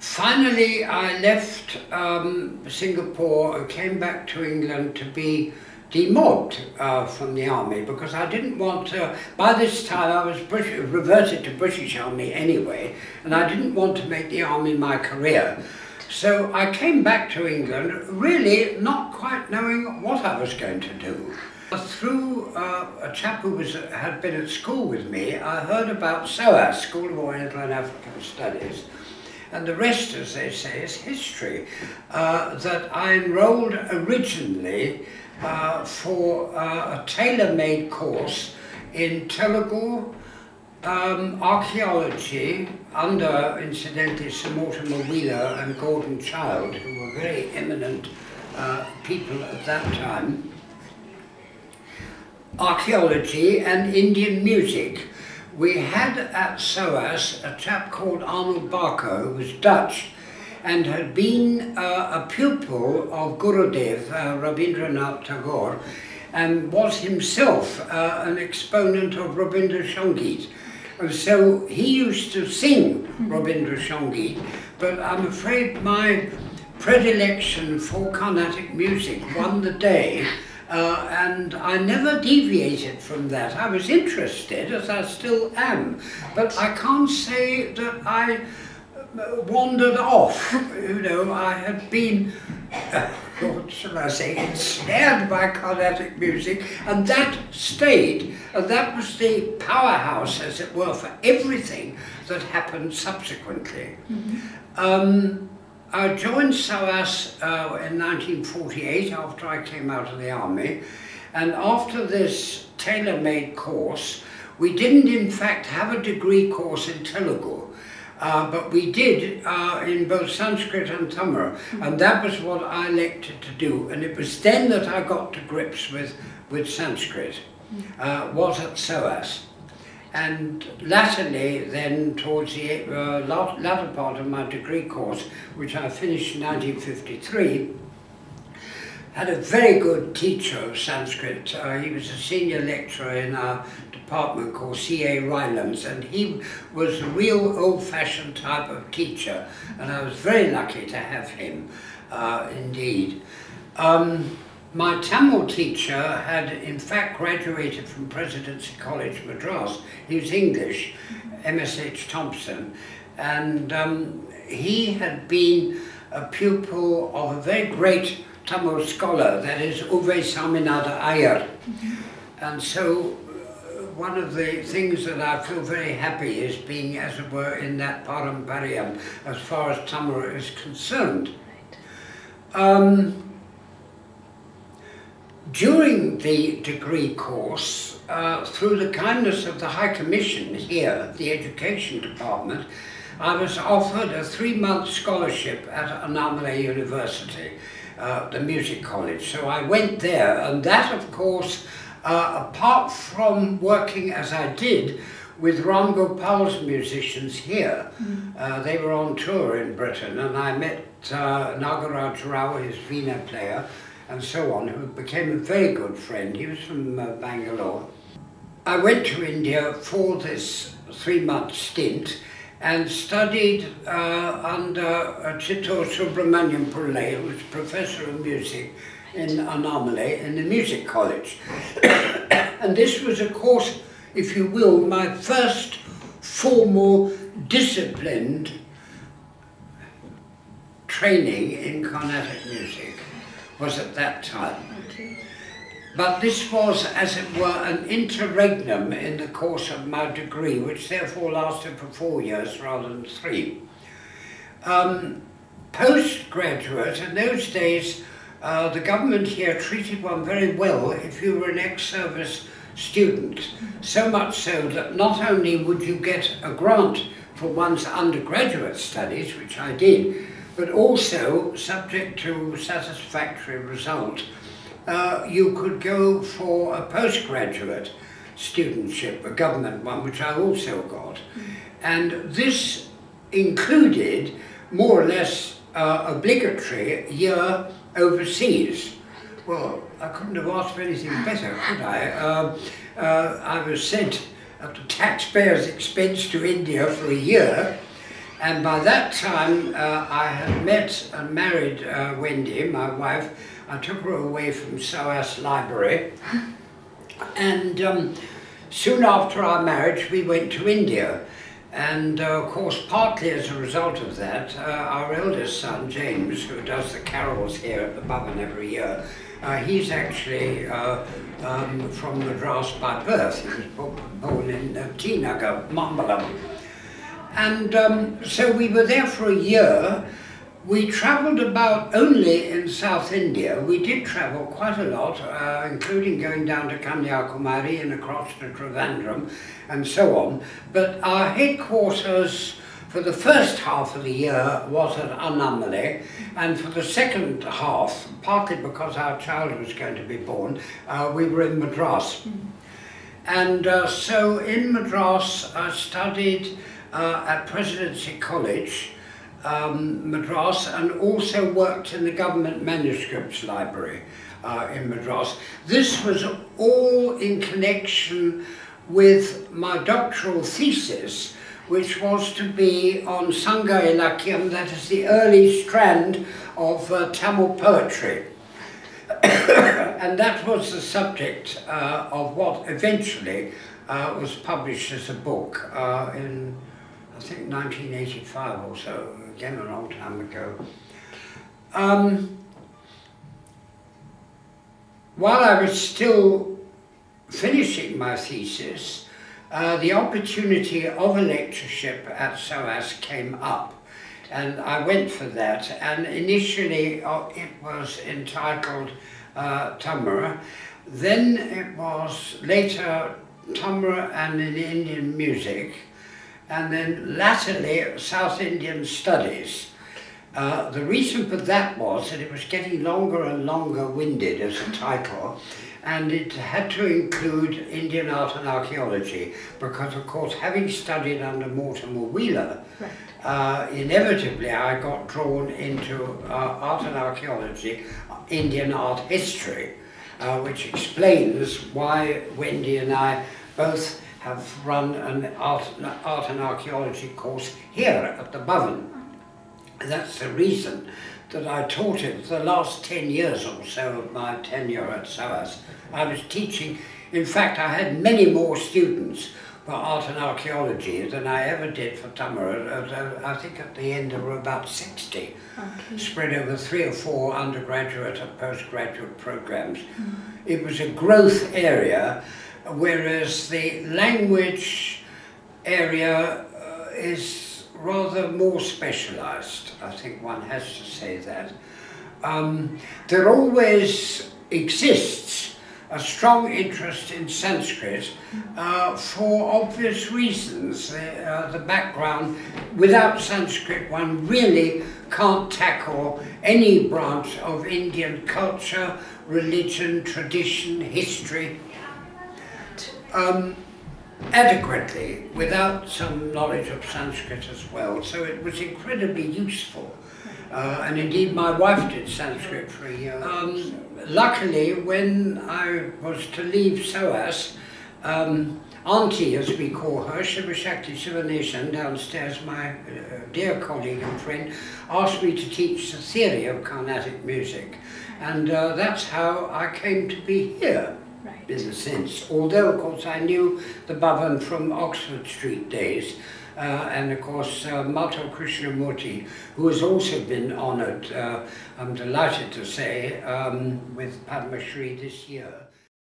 Finally, I left Singapore and came back to England to be demobbed from the army, because I didn't want to. By this time I was reverted to British Army anyway, and I didn't want to make the army my career. So I came back to England really not quite knowing what I was going to do. Through a chap who had been at school with me, I heard about SOAS, School of Oriental and African Studies, and the rest, as they say, is history. That I enrolled originally for a tailor-made course in Telugu, archaeology, under, incidentally, Sir Mortimer Wheeler and Gordon Childe, who were very eminent people at that time, archaeology and Indian music. We had at SOAS a chap called Arnold Barker, who was Dutch and had been a pupil of Gurudev, Rabindranath Tagore, and was himself an exponent of Rabindra Sangeet. And so he used to sing Rabindra Sangeet, but I'm afraid my predilection for Carnatic music won the day. And I never deviated from that. I was interested, as I still am, but I can't say that I wandered off. You know, I had been, what shall I say, ensnared by Carnatic music, and that stayed, and that was the powerhouse, as it were, for everything that happened subsequently. I joined SOAS in 1948 after I came out of the army, and after this tailor-made course, we didn't in fact have a degree course in Telugu, but we did in both Sanskrit and Tamil, and that was what I elected to do, and it was then that I got to grips with Sanskrit, was at SOAS. And latterly, then, towards the latter part of my degree course, which I finished in 1953, had a very good teacher of Sanskrit. He was a senior lecturer in our department called C.A. Rylands, and he was a real old-fashioned type of teacher, and I was very lucky to have him, indeed. My Tamil teacher had in fact graduated from Presidency College, Madras. He was English, M.S.H. Thompson, and he had been a pupil of a very great Tamil scholar, that is Uve Saminada Iyer. And so one of the things that I feel very happy is being, as it were, in that parampariam as far as Tamil is concerned. During the degree course, through the kindness of the High Commission here, the Education Department, I was offered a 3-month scholarship at Annamalai University, the music college. So I went there, and that, of course, apart from working as I did with Ram Gopal's musicians here, they were on tour in Britain, and I met Nagaraj Rao, his Veena player, and so on, who became a very good friend. He was from Bangalore. I went to India for this 3-month stint and studied under Chittor Subramaniam Pillai, who was professor of music in Annamalai in the music college. And this was, of course, if you will, my first formal, disciplined training in Carnatic music. Was at that time. But this was, as it were, an interregnum in the course of my degree, which therefore lasted for 4 years rather than 3. Postgraduate, in those days, the government here treated one very well if you were an ex-service student, so much so that not only would you get a grant for one's undergraduate studies, which I did, but also, subject to satisfactory result, you could go for a postgraduate studentship, a government one, which I also got. And this included, more or less, obligatory year overseas. Well, I couldn't have asked for anything better, could I? I was sent at the taxpayer's expense to India for a year, And by that time, I had met and married Wendy, my wife. I took her away from SOAS Library. And soon after our marriage, we went to India. And of course, partly as a result of that, our eldest son, James, who does the carols here at the Bhavan every year, he's actually from Madras by birth. He was born in T Nagar, Mambalam. And so we were there for a year. We travelled about only in South India. We did travel quite a lot, including going down to Kanyakumari and across to Trivandrum and so on. But our headquarters for the first half of the year was at Annamalai, and for the second half, partly because our child was going to be born, we were in Madras. And so in Madras, I studied at Presidency College, Madras, and also worked in the Government Manuscripts Library in Madras. This was all in connection with my doctoral thesis, which was to be on Sangha Ilakyam, that is the early strand of Tamil poetry. And that was the subject of what eventually was published as a book in, I think, 1985 or so, again a long time ago. While I was still finishing my thesis, the opportunity of a lectureship at SOAS came up, and I went for that. And initially it was entitled Tamra, then it was later Tamra and in Indian music, and then latterly South Indian Studies. The reason for that was that it was getting longer and longer winded as a title, and it had to include Indian art and archaeology, because of course, having studied under Mortimer Wheeler, right, inevitably I got drawn into art and archaeology, Indian art history, which explains why Wendy and I both have run an art and archaeology course here at the Bhavan. That's the reason that I taught it for the last 10 years or so of my tenure at SOAS. I was teaching, in fact I had many more students for art and archaeology than I ever did for Tamara. I think at the end there were about 60, okay, spread over 3 or 4 undergraduate and postgraduate programs. It was a growth area, whereas the language area is rather more specialized. I think one has to say that. There always exists a strong interest in Sanskrit for obvious reasons. The background, without Sanskrit one really can't tackle any branch of Indian culture, religion, tradition, history adequately, without some knowledge of Sanskrit as well. So it was incredibly useful. And indeed my wife did Sanskrit for a year. Luckily, when I was to leave SOAS, Auntie, as we call her, Shivashakti Sivaneshan, downstairs, my dear colleague and friend, asked me to teach the theory of Carnatic music. And that's how I came to be here. Right. In a sense, although of course I knew the Bhavan from Oxford Street days, and of course Mato Krishnamurti, who has also been honoured, I'm delighted to say, with Padma Shree this year.